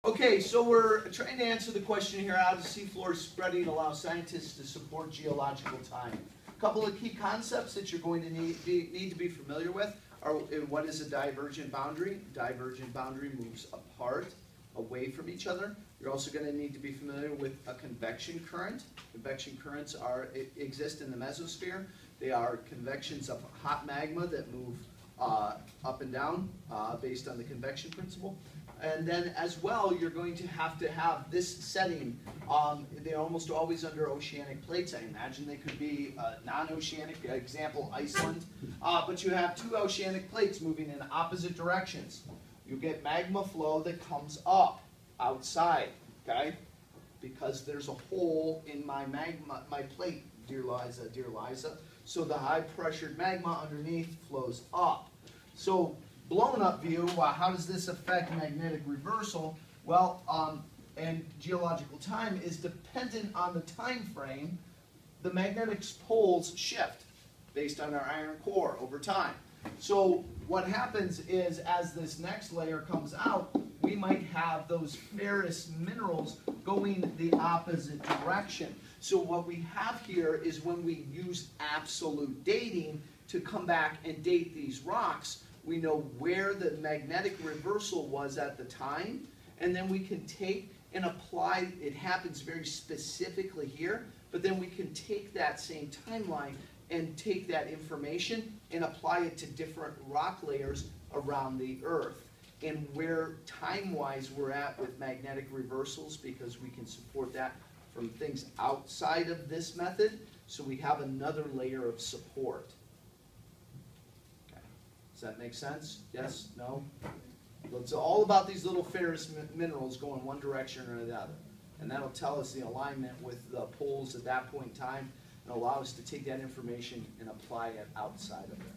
Okay, so we're trying to answer the question here, how does seafloor spreading allow scientists to support geological time? A couple of key concepts that you're going to need to be familiar with are what is a divergent boundary? Divergent boundary moves apart, away from each other. You're also going to need to be familiar with a convection current. Convection currents exist in the mesosphere. They are convections of hot magma that move up and down based on the convection principle. And then as well, you're going to have this setting. They're almost always under oceanic plates. I imagine they could be non-oceanic, example Iceland. But you have two oceanic plates moving in opposite directions. You get magma flow that comes up outside, okay? Because there's a hole in my plate, dear Liza. So the high pressured magma underneath flows up. So blown up view, how does this affect magnetic reversal? Well, and geological time is dependent on the time frame. The magnetic poles shift based on our iron core over time. So what happens is, as this next layer comes out, we might have those ferrous minerals going the opposite direction. So what we have here is when we use absolute dating to come back and date these rocks, we know where the magnetic reversal was at the time, and then we can take and apply, it happens very specifically here, but then we can take that same timeline and take that information and apply it to different rock layers around the Earth, and where time-wise we're at with magnetic reversals, because we can support that from things outside of this method, so we have another layer of support. Okay. Does that make sense? Yes? No? So it's all about these little ferrous minerals going one direction or the other, and that'll tell us the alignment with the poles at that point in time and allow us to take that information and apply it outside of there.